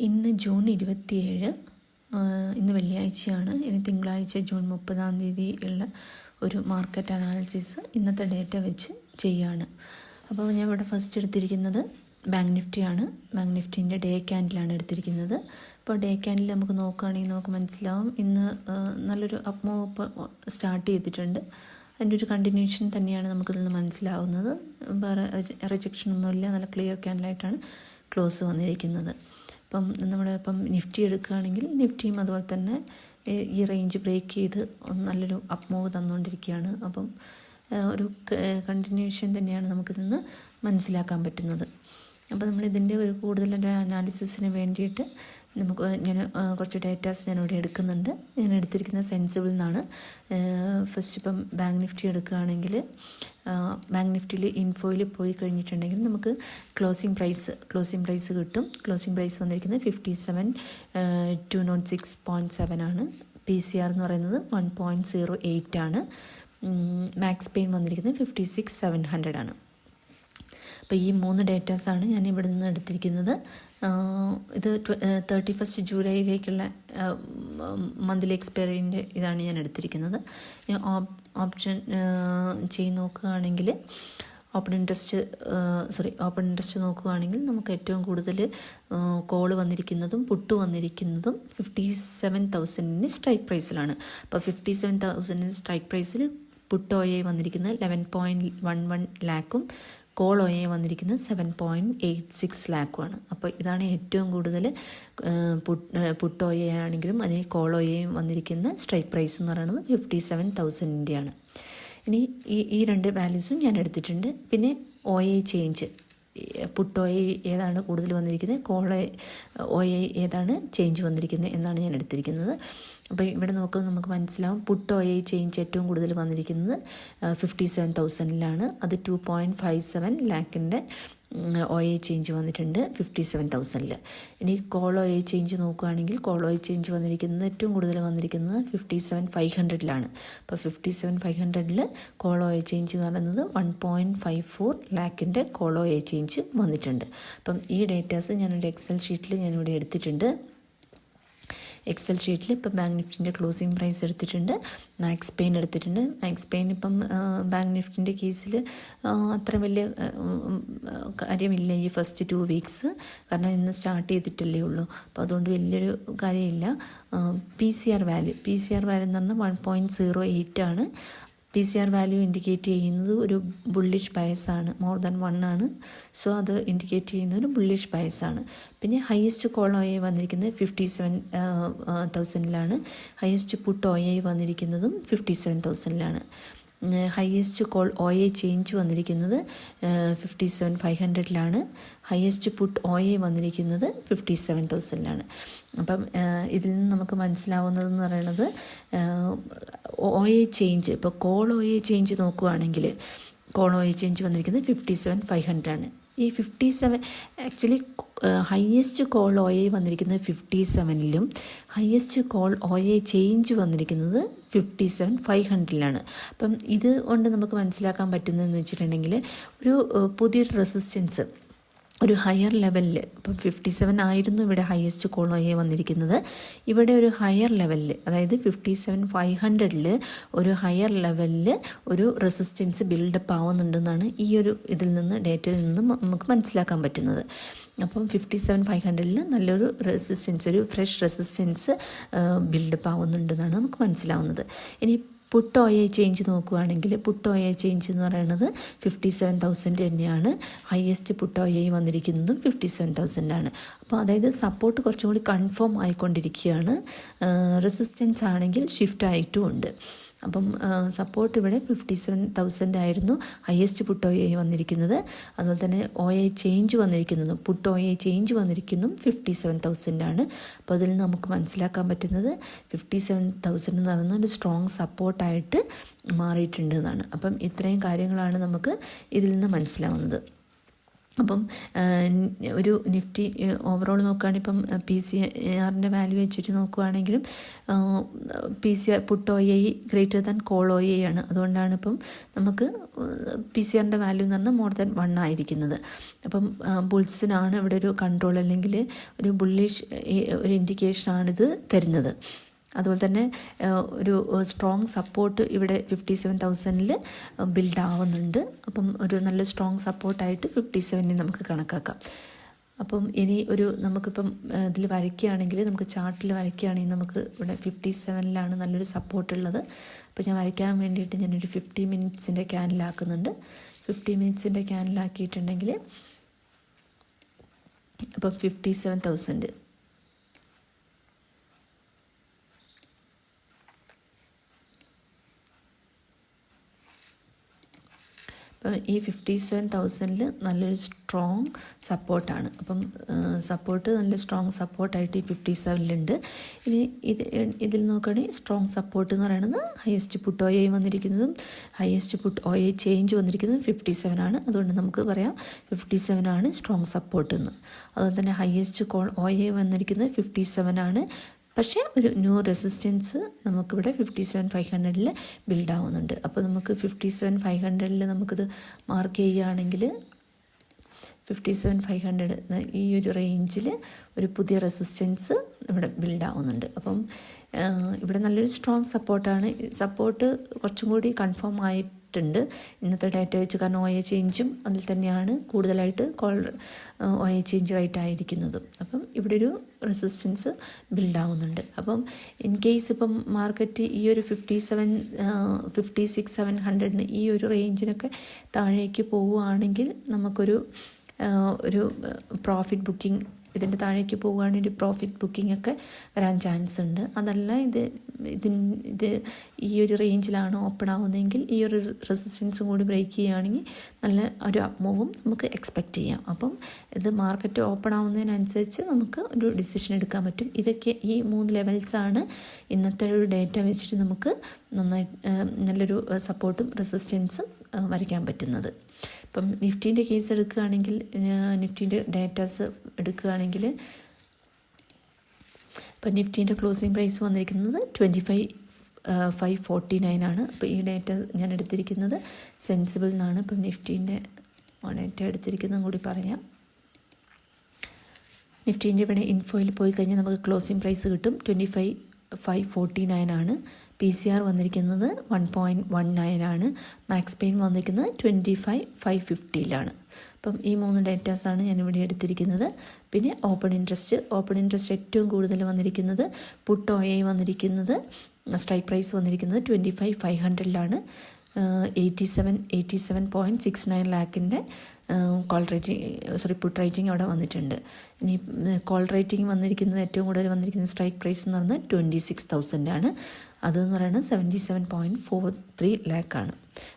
ഇന്ന് ജൂൺ 27, ഇന്ന് വെള്ളിയാഴ്ചയാണ്. ഇനി തിങ്കളാഴ്ച ജൂൺ 30 ഉള്ള ഒരു മാർക്കറ്റ് അനാലിസിസ് ഇന്നത്തെ ഡേറ്റ വെച്ച് ചെയ്യാണ്. അപ്പോൾ ഞാൻ ഇവിടെ ഫസ്റ്റ് എടുത്തിരിക്കുന്നത് ബാങ്ക് നിഫ്റ്റിയാണ്. ബാങ്ക് നിഫ്റ്റീൻ്റെ ഡേ ക്യാൻഡിലാണ് എടുത്തിരിക്കുന്നത്. അപ്പോൾ ഡേ ക്യാൻഡിൽ നമുക്ക് നോക്കുകയാണെങ്കിൽ നമുക്ക് മനസ്സിലാവും ഇന്ന് നല്ലൊരു അപ്പ് മൂവ് സ്റ്റാർട്ട് ചെയ്തിട്ടുണ്ട്. അതിൻ്റെ ഒരു കണ്ടിന്യൂഷൻ തന്നെയാണ് നമുക്കിതിൽ നിന്ന് മനസ്സിലാവുന്നത്. വേറെ റിജക്ഷനൊന്നുമില്ല, നല്ല ക്ലിയർ ക്യാൻഡിലായിട്ടാണ് ക്ലോസ് വന്നിരിക്കുന്നത്. ഇപ്പം നിഫ്റ്റി എടുക്കുകയാണെങ്കിൽ നിഫ്റ്റിയും അതുപോലെ തന്നെ ഈ റേഞ്ച് ബ്രേക്ക് ചെയ്ത് നല്ലൊരു അപ്പ് മൂവ് തന്നുകൊണ്ടിരിക്കുകയാണ്. അപ്പം ഒരു കണ്ടിന്യൂഷൻ തന്നെയാണ് നമുക്കിതിൽ നിന്ന് മനസ്സിലാക്കാൻ പറ്റുന്നത്. അപ്പോൾ നമ്മളിതിൻ്റെ ഒരു കൂടുതലൊരു അനാലിസിസിന് വേണ്ടിയിട്ട് ഞാൻ കുറച്ച് ഡേറ്റാസ് ഞാനിവിടെ എടുക്കുന്നുണ്ട്. ഞാൻ എടുത്തിരിക്കുന്നത് സെൻസിബിൾ നിന്നാണ്. ഫസ്റ്റ് ഇപ്പം ബാങ്ക് നിഫ്റ്റി എടുക്കുകയാണെങ്കിൽ ബാങ്ക് നിഫ്റ്റിയിൽ ഇൻഫോയിൽ പോയി കഴിഞ്ഞിട്ടുണ്ടെങ്കിൽ നമുക്ക് ക്ലോസിംഗ് പ്രൈസ് കിട്ടും. ക്ലോസിംഗ് പ്രൈസ് വന്നിരിക്കുന്നത് 57,206.7 ആണ്. PCR എന്ന് പറയുന്നത് 1.08 ആണ്. മാക്സ് പെയിൻ വന്നിരിക്കുന്നത് 56,700 ആണ്. അപ്പോൾ ഈ 3 ഡേറ്റാസാണ് ഞാൻ ഇവിടെ നിന്ന് എടുത്തിരിക്കുന്നത്. ഇത് 31 ജൂലൈയിലേക്കുള്ള മന്ത്ലി എക്സ്പയറിൻ്റെ ഇതാണ് ഞാൻ എടുത്തിരിക്കുന്നത്. ഞാൻ ഓപ്ഷൻ ചെയ്ത് നോക്കുകയാണെങ്കിൽ ഓപ്പൺ ഇൻട്രസ്റ്റ് നോക്കുകയാണെങ്കിൽ നമുക്ക് ഏറ്റവും കൂടുതൽ കോള് വന്നിരിക്കുന്നതും പുട്ട് വന്നിരിക്കുന്നതും 57,000 സ്ട്രൈക്ക് പ്രൈസിലാണ്. അപ്പോൾ 57,000 സ്ട്രൈക്ക് പ്രൈസിൽ പുട്ട് OA വന്നിരിക്കുന്നത് 11.11 ലാക്കും കോൾ OA വന്നിരിക്കുന്നത് 7.86 ലാക്കുമാണ്. അപ്പോൾ ഇതാണ് ഏറ്റവും കൂടുതൽ പുട്ട് OA ആണെങ്കിലും അല്ലെങ്കിൽ കോൾ OA വന്നിരിക്കുന്ന സ്ട്രൈക്ക് പ്രൈസ് എന്ന് പറയുന്നത് 57,000 ഇനി ഈ 2 വാല്യൂസും ഞാൻ എടുത്തിട്ടുണ്ട്. പിന്നെ OA ചേഞ്ച്, പുട്ട് OA ഏതാണ് കൂടുതൽ വന്നിരിക്കുന്നത്, കോൾ OA ഏതാണ് ചേഞ്ച് വന്നിരിക്കുന്നത് എന്നാണ് ഞാൻ എടുത്തിരിക്കുന്നത്. അപ്പോൾ ഇവിടെ നോക്കുമ്പോൾ നമുക്ക് മനസ്സിലാവും പുട്ട് OA ചേഞ്ച് ഏറ്റവും കൂടുതൽ വന്നിരിക്കുന്നത് 57,000 അത് 2.57 ലാക്കിൻ്റെ OA ചേഞ്ച് വന്നിട്ടുണ്ട് 57,000. ഇനി കോൾ OA ചേഞ്ച് നോക്കുകയാണെങ്കിൽ കോൾ OA ചേഞ്ച് വന്നിരിക്കുന്നത് ഏറ്റവും കൂടുതൽ വന്നിരിക്കുന്നത് 57,500 അപ്പോൾ 57,500 കോൾ OA ചേഞ്ച് എന്ന് പറയുന്നത് 1.54 ലാക്കിൻ്റെ കോൾ OA ചേഞ്ച് വന്നിട്ടുണ്ട്. അപ്പം ഈ ഡേറ്റാസ് ഞാനൊരു എക്സൽ ഷീറ്റിൽ ഞാനിവിടെ എടുത്തിട്ടുണ്ട്. എക്സൽ ഷീറ്റിൽ ഇപ്പം ബാങ്ക് നിഫ്റ്റിൻ്റെ ക്ലോസിംഗ് പ്രൈസ് എടുത്തിട്ടുണ്ട്, മാക്സ് പെയിൻ എടുത്തിട്ടുണ്ട്. മാക്സ് പെയിൻ ഇപ്പം ബാങ്ക് നിഫ്റ്റിൻ്റെ കേസിൽ അത്ര വലിയ കാര്യമില്ല ഈ ഫസ്റ്റ് 2 വീക്സ്, കാരണം ഇന്ന് സ്റ്റാർട്ട് ചെയ്തിട്ടല്ലേ ഉള്ളൂ. അപ്പോൾ അതുകൊണ്ട് വലിയൊരു കാര്യമില്ല. PCR വാല്യൂ എന്ന് പറഞ്ഞാൽ 1.08 ആണ്. PCR വാല്യൂ ഇൻഡിക്കേറ്റ് ചെയ്യുന്നത് ഒരു ബുള്ളിഷ് ബയസാണ്, മോർ ദാൻ 1 ആണ്. സോ അത് ഇൻഡിക്കേറ്റ് ചെയ്യുന്നത് ഒരു ബുള്ളിഷ് ബയസാണ്. പിന്നെ ഹയസ്റ്റ് കോൾ OA വന്നിരിക്കുന്നത് 57,000 ഹയസ്റ്റ് പുട്ട് OA വന്നിരിക്കുന്നതും 57,000 ഹയസ്റ്റ് കോൾ OA ചേഞ്ച് വന്നിരിക്കുന്നത് 57,500 ഹയസ്റ്റ് പുട്ട് OA വന്നിരിക്കുന്നത് 57,000 അപ്പം ഇതിൽ നിന്ന് നമുക്ക് മനസ്സിലാവുന്നതെന്ന് പറയുന്നത് OA ചേഞ്ച്, ഇപ്പോൾ കോൾ OA ചേഞ്ച് നോക്കുകയാണെങ്കിൽ കോൾ OA ചേഞ്ച് വന്നിരിക്കുന്നത് 57,500 ഈ 57 ആക്ച്വലി ഹയസ്റ്റ് കോൾ OA വന്നിരിക്കുന്നത് 57 ഹയസ്റ്റ് കോൾ OA ചേഞ്ച് വന്നിരിക്കുന്നത് 57,500 അപ്പം ഇത് കൊണ്ട് നമുക്ക് മനസ്സിലാക്കാൻ പറ്റുന്നതെന്ന് വെച്ചിട്ടുണ്ടെങ്കിൽ ഒരു പുതിയൊരു റെസിസ്റ്റൻസ് ഒരു ഹയർ ലെവലിൽ, ഇപ്പം 57 ആയിരുന്നു ഇവിടെ ഹയസ്റ്റ് കോൾ OA വന്നിരിക്കുന്നത്. ഇവിടെ ഒരു ഹയർ ലെവലിൽ, അതായത് 57,500 ഒരു ഹയർ ലെവലിൽ ഒരു റെസിസ്റ്റൻസ് ബിൽഡപ്പ് ആവുന്നുണ്ടെന്നാണ് ഈ ഒരു ഇതിൽ നിന്ന് ഡേറ്റയിൽ നിന്ന് നമുക്ക് മനസ്സിലാക്കാൻ പറ്റുന്നത്. അപ്പം 57,500 നല്ലൊരു റെസിസ്റ്റൻസ്, ഒരു ഫ്രഷ് റെസിസ്റ്റൻസ് ബിൽഡപ്പ് ആവുന്നുണ്ടെന്നാണ് നമുക്ക് മനസ്സിലാവുന്നത്. ഇനി പുട്ട് OA ചേഞ്ച് നോക്കുകയാണെങ്കിൽ പുട്ട് OA ചേഞ്ച് എന്ന് പറയുന്നത് 57,000 തന്നെയാണ്. ഹയസ്റ്റ് പുട്ട് OA വന്നിരിക്കുന്നതും 57,000 അപ്പോൾ അതായത് സപ്പോർട്ട് കുറച്ചും കൂടി കൺഫേം ആയിക്കൊണ്ടിരിക്കുകയാണ്. റെസിസ്റ്റൻസ് ആണെങ്കിൽ ഷിഫ്റ്റ് ആയിട്ടും ഉണ്ട്. അപ്പം സപ്പോർട്ട് ഇവിടെ 57,000 ആയിരുന്നു ഹയസ്റ്റ് പുട്ട് OA വന്നിരിക്കുന്നത്. അതുപോലെ തന്നെ OA ചേഞ്ച് വന്നിരിക്കുന്നതും പുട്ട് OA ചേഞ്ച് വന്നിരിക്കുന്നതും 57,000 അപ്പോൾ അതിൽ നമുക്ക് മനസ്സിലാക്കാൻ പറ്റുന്നത് 57,000 എന്ന് പറയുന്ന ഒരു സ്ട്രോങ് സപ്പോർട്ടായിട്ട് മാറിയിട്ടുണ്ട് എന്നാണ്. അപ്പം ഇത്രയും കാര്യങ്ങളാണ് നമുക്ക് ഇതിൽ നിന്ന് മനസ്സിലാവുന്നത്. അപ്പം ഒരു നിഫ്റ്റി ഓവറോൾ നോക്കുകയാണെങ്കിൽ ഇപ്പം PCR വാല്യൂ വെച്ചിട്ട് നോക്കുകയാണെങ്കിലും PCR put OI greater than call OI ആണ്. അതുകൊണ്ടാണ് ഇപ്പം നമുക്ക് PCR വാല്യൂ എന്ന് പറഞ്ഞാൽ മോർ ദാൻ 1 ആയിരിക്കുന്നത്. അപ്പം ബുൾസിനാണ് ഇവിടെ ഒരു കൺട്രോൾ അല്ലെങ്കിൽ ഒരു ബുള്ളിഷ് ഒരു ഇൻഡിക്കേഷനാണിത് തരുന്നത്. അതുപോലെ തന്നെ ഒരു സ്ട്രോങ് സപ്പോർട്ട് ഇവിടെ 57,000 ബിൽഡ് ആവുന്നുണ്ട്. അപ്പം ഒരു നല്ല സ്ട്രോങ് സപ്പോർട്ടായിട്ട് 57 നമുക്ക് കണക്കാക്കാം. അപ്പം ഇനി നമുക്കിപ്പം ഇതിൽ വരയ്ക്കുകയാണെങ്കിൽ, നമുക്ക് ചാർട്ടിൽ വരയ്ക്കുകയാണെങ്കിൽ നമുക്ക് ഇവിടെ 57 നല്ലൊരു സപ്പോർട്ടുള്ളത്. അപ്പോൾ ഞാൻ വരയ്ക്കാൻ വേണ്ടിയിട്ട് ഞാനൊരു 50 മിനിറ്റ്സിൻ്റെ ക്യാനിലാക്കുന്നുണ്ട്. 50 മിനിറ്റ്സിൻ്റെ ക്യാനിലാക്കിയിട്ടുണ്ടെങ്കിൽ അപ്പം 57,000 ഈ 57,000 നല്ലൊരു സ്ട്രോങ് സപ്പോർട്ടാണ്. അപ്പം സപ്പോർട്ട് നല്ല സ്ട്രോങ് സപ്പോർട്ടായിട്ട് ഈ 57 ഇനി ഇതിൽ നോക്കുകയാണെങ്കിൽ സ്ട്രോങ് സപ്പോർട്ട് എന്ന് പറയുന്നത് ഹയസ്റ്റ് പുട്ട് OI വന്നിരിക്കുന്നതും ഹയസ്റ്റ് പുട്ട് OI ചേഞ്ച് വന്നിരിക്കുന്നതും 57 ആണ്. അതുകൊണ്ട് നമുക്ക് പറയാം 57 ആണ് സ്ട്രോങ് സപ്പോർട്ട് എന്ന്. അതുപോലെ തന്നെ ഹയസ്റ്റ് കോൾ OI വന്നിരിക്കുന്നത് 57 ആണ്. പക്ഷേ ഒരു ന്യൂ റെസിസ്റ്റൻസ് നമുക്കിവിടെ 57,500 ബിൽഡ് ആവുന്നുണ്ട്. അപ്പോൾ നമുക്ക് 57,500 നമുക്കിത് മാർക്ക് ചെയ്യുകയാണെങ്കിൽ 57,500 ഈ ഒരു റേഞ്ചിൽ ഒരു പുതിയ റെസിസ്റ്റൻസ് ഇവിടെ ബിൽഡ് ആവുന്നുണ്ട്. അപ്പം ഇവിടെ നല്ലൊരു സ്ട്രോങ് സപ്പോർട്ടാണ്. സപ്പോർട്ട് കുറച്ചും കൂടി കൺഫേം ആയിട്ടുണ്ട് ഇന്നത്തെ ഡാറ്റ വെച്ച്. കാരണം OI ചേഞ്ചും അതിൽ തന്നെയാണ് കൂടുതലായിട്ട് OI ചേഞ്ച് റേറ്റ് ആയിരിക്കുന്നതും. അപ്പം ഇവിടെ ഒരു റെസിസ്റ്റൻസ് ബിൽഡ് ആവുന്നുണ്ട്. അപ്പം ഇൻ കേസ് ഇപ്പം മാർക്കറ്റ് ഈ ഒരു 56,700 ഈ ഒരു റേഞ്ചിനൊക്കെ താഴേക്ക് പോവുകയാണെങ്കിൽ നമുക്കൊരു പ്രോഫിറ്റ് ബുക്കിംഗ്, ഇതിൻ്റെ താഴേക്ക് പോവുകയാണെങ്കിൽ ഒരു പ്രോഫിറ്റ് ബുക്കിംഗ് ഒക്കെ വരാൻ ചാൻസ് ഉണ്ട്. അതല്ല ഇത് ഈ ഒരു റേഞ്ചിലാണ് ഓപ്പൺ ആവുന്നതെങ്കിൽ ഈ ഒരു റെസിസ്റ്റൻസും കൂടി ബ്രേക്ക് ചെയ്യുകയാണെങ്കിൽ നല്ല ഒരു അപ്പ് മൂവും നമുക്ക് എക്സ്പെക്റ്റ് ചെയ്യാം. അപ്പം ഇത് മാർക്കറ്റ് ഓപ്പൺ ആവുന്നതിനനുസരിച്ച് നമുക്ക് ഒരു ഡിസിഷൻ എടുക്കാൻ പറ്റും. ഇതൊക്കെ ഈ 3 ലെവൽസാണ് ഇന്നത്തെ ഒരു ഡേറ്റ വെച്ചിട്ട് നമുക്ക് നല്ലൊരു സപ്പോർട്ടും റെസിസ്റ്റൻസും വരയ്ക്കാൻ പറ്റുന്നത്. ഇപ്പം നിഫ്റ്റീൻ്റെ കേസ് എടുക്കുകയാണെങ്കിൽ, നിഫ്റ്റീൻ്റെ ഡേറ്റാസ് എടുക്കുകയാണെങ്കിൽ ഇപ്പം നിഫ്റ്റീൻ്റെ ക്ലോസിംഗ് പ്രൈസ് വന്നിരിക്കുന്നത് 25,549 ആണ്. അപ്പോൾ ഈ ഡേറ്റ ഞാൻ എടുത്തിരിക്കുന്നത് സെൻസിബിൾ എന്നാണ്. ഇപ്പം നിഫ്റ്റീൻ്റെ ഡേറ്റ എടുത്തിരിക്കുന്നതും കൂടി പറയാം. നിഫ്റ്റീൻ്റെ ഇവിടെ ഇൻഫോയിൽ പോയി കഴിഞ്ഞാൽ നമുക്ക് ക്ലോസിംഗ് പ്രൈസ് കിട്ടും 25,549 ആണ്. PCR വന്നിരിക്കുന്നത് 1.19 ആണ്. മാക്സ് പെയിൻ വന്നിരിക്കുന്നത് 25,550 അപ്പം ഈ 3 ഡേറ്റാസാണ് ഞാനിവിടെ എടുത്തിരിക്കുന്നത്. പിന്നെ ഓപ്പൺ ഇൻട്രസ്റ്റ് ഏറ്റവും കൂടുതൽ വന്നിരിക്കുന്നത് പുട്ട് OI വന്നിരിക്കുന്നത് സ്ട്രൈക്ക് പ്രൈസ് വന്നിരിക്കുന്നത് 25,500 87.69 ലാക്കിൻ്റെ പുട്ട് റേറ്റിംഗ് അവിടെ വന്നിട്ടുണ്ട്. ഇനി കോൾ റേറ്റിംഗ് വന്നിരിക്കുന്നത് ഏറ്റവും കൂടുതൽ വന്നിരിക്കുന്നത് സ്ട്രൈക്ക് പ്രൈസ് എന്ന് പറഞ്ഞാൽ 26,000 അതെന്ന് പറയുന്നത് 77.43 ലാക്കാണ്.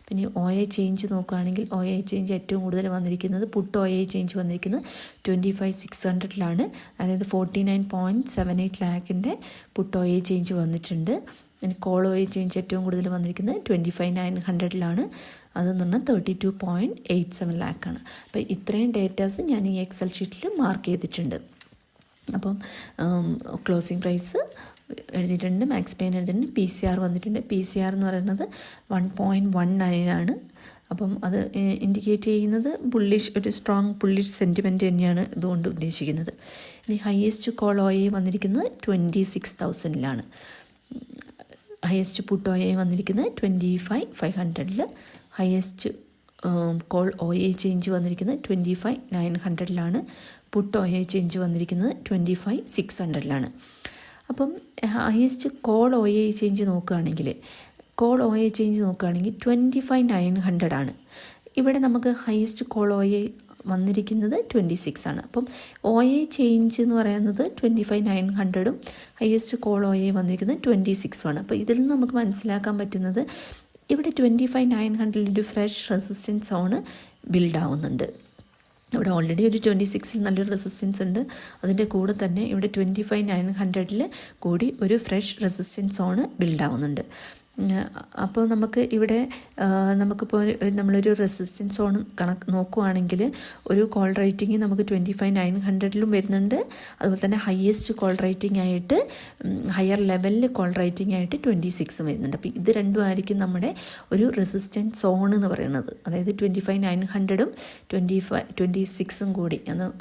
പിന്നെ OI ചേഞ്ച് നോക്കുകയാണെങ്കിൽ OI ചേഞ്ച് ഏറ്റവും കൂടുതൽ വന്നിരിക്കുന്നത് പുട്ട് OI ചേഞ്ച് വന്നിരിക്കുന്നത് 25,600 അതായത് 49.78 ലാക്കിൻ്റെ പുട്ട് OI ചേഞ്ച് വന്നിട്ടുണ്ട്. പിന്നെ കോൾ OI ചേഞ്ച് ഏറ്റവും കൂടുതൽ വന്നിരിക്കുന്നത് 25,900 അതെന്ന് പറഞ്ഞാൽ 32.87 ലാക്കാണ്. അപ്പോൾ ഇത്രയും ഡേറ്റാസ് ഞാൻ ഈ എക്സൽ ഷീറ്റിൽ മാർക്ക് ചെയ്തിട്ടുണ്ട്. അപ്പം ക്ലോസിംഗ് പ്രൈസ് എഴുതിയിട്ടുണ്ട്, മാക്സ് പെയിൻ എഴുതിയിട്ടുണ്ട്, PCR വന്നിട്ടുണ്ട്. PCR എന്ന് പറയുന്നത് 1.19 ആണ്. അപ്പം അത് ഇൻഡിക്കേറ്റ് ചെയ്യുന്നത് ഒരു സ്ട്രോങ് ബുള്ളിഷ് സെൻറ്റിമെൻറ്റ് തന്നെയാണ് ഇതുകൊണ്ട് ഉദ്ദേശിക്കുന്നത്. ഇനി ഹയസ്റ്റ് കോൾ OI വന്നിരിക്കുന്നത് 26,000 ഹയസ്റ്റ് പുട്ട് OI വന്നിരിക്കുന്നത് 25,500 ഹയസ്റ്റ് കോൾ OI ചേഞ്ച് വന്നിരിക്കുന്നത് 25,900 പുട്ട് OI ചേഞ്ച് വന്നിരിക്കുന്നത് 25,600 അപ്പം ഹയസ്റ്റ് കോൾ OI ചേഞ്ച് നോക്കുകയാണെങ്കിൽ 25,900 ഇവിടെ നമുക്ക് ഹയസ്റ്റ് കോൾ OI വന്നിരിക്കുന്നത് 26 അപ്പം OI ചേഞ്ച് എന്ന് പറയുന്നത് 25,900 ഹയസ്റ്റ് കോൾ OI വന്നിരിക്കുന്നത് 26 അപ്പോൾ ഇതിൽ നിന്ന് നമുക്ക് മനസ്സിലാക്കാൻ പറ്റുന്നത് ഇവിടെ 25,900 ഫ്രഷ് റെസിസ്റ്റൻസ് സോണ് ബിൽഡ് ആവുന്നുണ്ട്. ഇവിടെ ഓൾറെഡി ഒരു 26 നല്ലൊരു റെസിസ്റ്റൻസ് ഉണ്ട്. അതിൻ്റെ കൂടെ തന്നെ ഇവിടെ 25,900 കൂടി ഒരു ഫ്രഷ് റെസിസ്റ്റൻസ് സോണ് ബിൽഡ് ആവുന്നുണ്ട്. അപ്പോൾ നമുക്ക് ഇവിടെ നമുക്കിപ്പോൾ നമ്മളൊരു റെസിസ്റ്റൻസ് സോൺ നോക്കുവാണെങ്കിൽ ഒരു കോൾ റേറ്റിംഗ് നമുക്ക് 25,900 വരുന്നുണ്ട്. അതുപോലെ തന്നെ ഹയസ്റ്റ് കോൾ റേറ്റിംഗ് ആയിട്ട് ഹയർ ലെവലിൽ കോൾ റേറ്റിംഗ് ആയിട്ട് 26 വരുന്നുണ്ട്. അപ്പോൾ ഇത് രണ്ടും ആയിരിക്കും നമ്മുടെ ഒരു റെസിസ്റ്റൻസ് സോൺ എന്ന് പറയുന്നത്. അതായത് 25,900ഉം 26ഉം കൂടി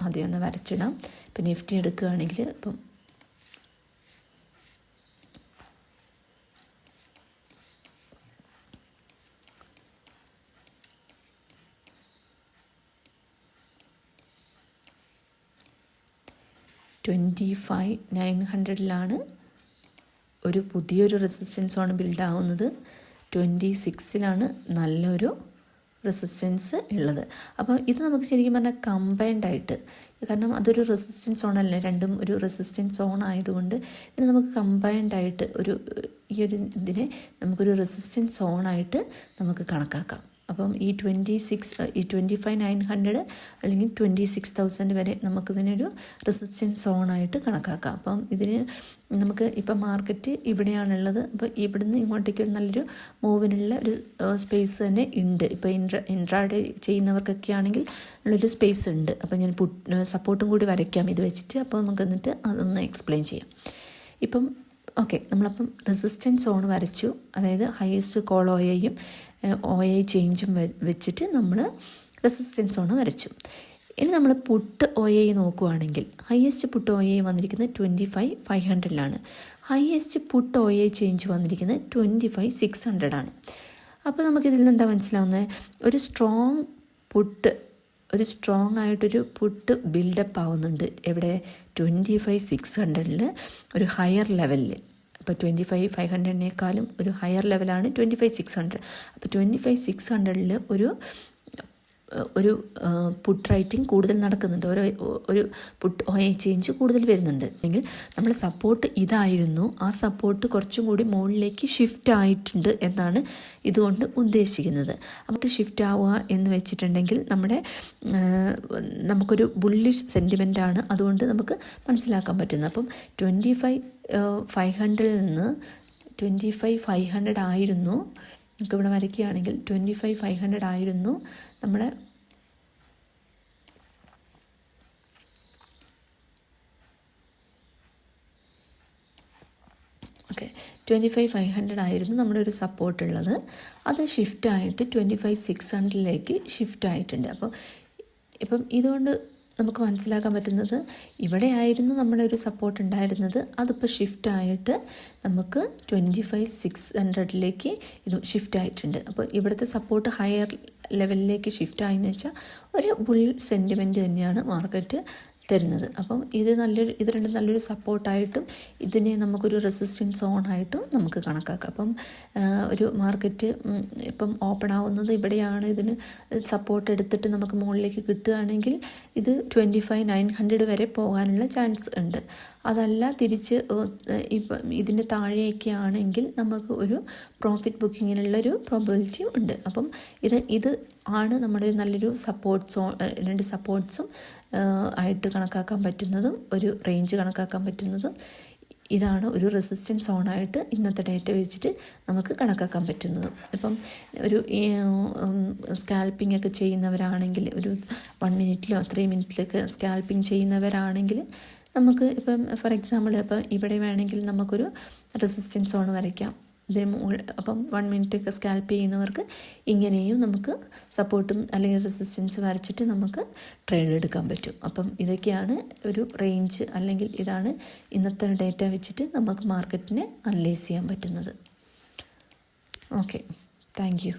ആദ്യം ഒന്ന് വരച്ചിടാം. ഇപ്പം നിഫ്റ്റി എടുക്കുകയാണെങ്കിൽ ഇപ്പം 25,900 ഒരു പുതിയൊരു റെസിസ്റ്റൻസ് സോൺ ബിൽഡ് ആവുന്നത്. 26 നല്ലൊരു റെസിസ്റ്റൻസ് ഉള്ളത്. അപ്പോൾ ഇത് നമുക്ക് ശരിക്കും പറഞ്ഞാൽ കമ്പൈൻഡായിട്ട്, കാരണം അതൊരു റെസിസ്റ്റൻസ് സോൺ അല്ലേ, രണ്ടും ഒരു റെസിസ്റ്റൻസ് സോൺ ആയതുകൊണ്ട് ഇത് നമുക്ക് കമ്പൈൻഡായിട്ട് ഈ ഒരു ഇതിനെ നമുക്കൊരു റെസിസ്റ്റൻസ് സോണായിട്ട് നമുക്ക് കണക്കാക്കാം. അപ്പം ഈ 25,900 അല്ലെങ്കിൽ 26,000 വരെ നമുക്കിതിനൊരു റെസിസ്റ്റൻസ് സോണായിട്ട് കണക്കാക്കാം. അപ്പം ഇതിന് നമുക്ക് ഇപ്പം മാർക്കറ്റ് ഇവിടെയാണുള്ളത്. അപ്പോൾ ഇവിടുന്ന് ഇങ്ങോട്ടേക്ക് നല്ലൊരു മൂവിനുള്ള ഒരു സ്പേസ് തന്നെ ഉണ്ട്. ഇപ്പോൾ ഇൻട്രാഡേ ചെയ്യുന്നവർക്കൊക്കെ ആണെങ്കിൽ ഉള്ളൊരു സ്പേസ് ഉണ്ട്. അപ്പോൾ ഞാൻ സപ്പോർട്ടും കൂടി വരയ്ക്കാം ഇത് വെച്ചിട്ട്. അപ്പോൾ നമുക്ക് എന്നിട്ട് അതൊന്ന് എക്സ്പ്ലെയിൻ ചെയ്യാം. ഇപ്പം ഓക്കെ, നമ്മളപ്പം റെസിസ്റ്റൻസ് സോൺ വരച്ചു. അതായത് ഹയസ്റ്റ് കോൾ OA ചേഞ്ചും വെച്ചിട്ട് നമ്മൾ റെസിസ്റ്റൻസ് സോൺ വരച്ചു. ഇനി നമ്മൾ പുട്ട് OA നോക്കുകയാണെങ്കിൽ ഹയസ്റ്റ് പുട്ട് OA വന്നിരിക്കുന്നത് 25,500 ഹയസ്റ്റ് പുട്ട് OA ചേഞ്ച് വന്നിരിക്കുന്നത് 25,600 അപ്പോൾ നമുക്കിതിൽ നിന്ന് എന്താ മനസ്സിലാവുന്നത്? ഒരു സ്ട്രോങ് ആയിട്ടൊരു പുട്ട് ബിൽഡപ്പ് ആവുന്നുണ്ട്. എവിടെ? 25,600 ഒരു ഹയർ ലെവലിൽ. അപ്പോൾ 25,500 ഒരു ഹയർ ലെവലാണ് 25,600. അപ്പോൾ 25,600 ഒരു പുട്ട് റൈറ്റിംഗ് കൂടുതൽ നടക്കുന്നുണ്ട്. ഒരു പുട്ട് OA ചേഞ്ച് കൂടുതൽ വരുന്നുണ്ട്. അല്ലെങ്കിൽ നമ്മൾ സപ്പോർട്ട് ഇതായിരുന്നു, ആ സപ്പോർട്ട് കുറച്ചും കൂടി മുകളിലേക്ക് ഷിഫ്റ്റ് ആയിട്ടുണ്ട് എന്നാണ് ഇതുകൊണ്ട് ഉദ്ദേശിക്കുന്നത്. നമുക്ക് ഷിഫ്റ്റ് ആവുക എന്ന് വെച്ചിട്ടുണ്ടെങ്കിൽ നമുക്കൊരു ബുള്ളിഷ് സെൻറ്റിമെൻ്റാണ് അതുകൊണ്ട് നമുക്ക് മനസ്സിലാക്കാൻ പറ്റുന്നത്. അപ്പം 25,500 നിന്ന് 25,500 ആയിരുന്നു. നമുക്കിവിടെ വരയ്ക്കുകയാണെങ്കിൽ 25,500 ആയിരുന്നു നമ്മുടെ ഓക്കെ 25,500 ആയിരുന്നു നമ്മുടെ ഒരു സപ്പോർട്ട് ഉള്ളത്. അത് ഷിഫ്റ്റായിട്ട് 25,600 ഷിഫ്റ്റ് ആയിട്ടുണ്ട്. ഇപ്പം ഇതുകൊണ്ട് നമുക്ക് മനസ്സിലാക്കാൻ പറ്റുന്നത് ഇവിടെ ആയിരുന്നു നമ്മുടെ ഒരു സപ്പോർട്ട് ഉണ്ടായിരുന്നത്. അതിപ്പോൾ ഷിഫ്റ്റായിട്ട് നമുക്ക് 25,600 ഇത് ഷിഫ്റ്റ് ആയിട്ടുണ്ട്. അപ്പോൾ ഇവിടുത്തെ സപ്പോർട്ട് ഹയർ ലെവലിലേക്ക് ഷിഫ്റ്റ് ആയെന്ന് വെച്ചാൽ ഒരു ബുൾ സെൻറ്റിമെൻറ്റ് തന്നെയാണ് മാർക്കറ്റ് തരുന്നത്. അപ്പം ഇത് രണ്ടും നല്ലൊരു സപ്പോർട്ടായിട്ടും ഇതിനെ നമുക്കൊരു റെസിസ്റ്റൻസ് സോണായിട്ടും നമുക്ക് കണക്കാക്കാം. അപ്പം ഒരു മാർക്കറ്റ് ഇപ്പം ഓപ്പൺ ആവുന്നത് ഇവിടെയാണ്. ഇതിന് സപ്പോർട്ട് എടുത്തിട്ട് നമുക്ക് മുകളിലേക്ക് കിട്ടുകയാണെങ്കിൽ ഇത് 25,900 വരെ പോകാനുള്ള ചാൻസ് ഉണ്ട്. അതല്ല തിരിച്ച് ഇപ്പം ഇതിൻ്റെ താഴെയൊക്കെ ആണെങ്കിൽ നമുക്ക് ഒരു പ്രോഫിറ്റ് ബുക്കിങ്ങിനുള്ളൊരു പ്രോബബിലിറ്റി ഉണ്ട്. അപ്പം ഇത് ആണ് നമ്മുടെ നല്ലൊരു രണ്ട് സപ്പോർട്ട്സും ആയിട്ട് കണക്കാക്കാൻ പറ്റുന്നതും ഒരു റേഞ്ച് കണക്കാക്കാൻ പറ്റുന്നതും. ഇതാണ് ഒരു റെസിസ്റ്റൻസ് സോണായിട്ട് ഇന്നത്തെ ഡേറ്റ വെച്ചിട്ട് നമുക്ക് കണക്കാക്കാൻ പറ്റുന്നതും. ഇപ്പം ഒരു സ്കാൽപ്പിംഗ് ഒക്കെ ചെയ്യുന്നവരാണെങ്കിൽ ഒരു 1 മിനിറ്റിലോ 3 മിനിറ്റിലൊക്കെ സ്കാൽപ്പിംഗ് ചെയ്യുന്നവരാണെങ്കിൽ നമുക്ക് ഇപ്പം ഫോർ എക്സാമ്പിൾ ഇപ്പം ഇവിടെ വേണമെങ്കിൽ നമുക്കൊരു റെസിസ്റ്റൻസ് സോൺ വരയ്ക്കാം. അപ്പം 1 മിനിറ്റൊക്കെ സ്കാൽപ്പ് ചെയ്യുന്നവർക്ക് ഇങ്ങനെയും നമുക്ക് സപ്പോർട്ടും അല്ലെങ്കിൽ റെസിസ്റ്റൻസ് വരച്ചിട്ട് നമുക്ക് ട്രേഡ് എടുക്കാൻ പറ്റും. അപ്പം ഇതൊക്കെയാണ് ഒരു റേഞ്ച്, അല്ലെങ്കിൽ ഇതാണ് ഇന്നത്തെ ഡേറ്റ വെച്ചിട്ട് നമുക്ക് മാർക്കറ്റിനെ അനലൈസ് ചെയ്യാൻ പറ്റുന്നത്. Okay, thank you.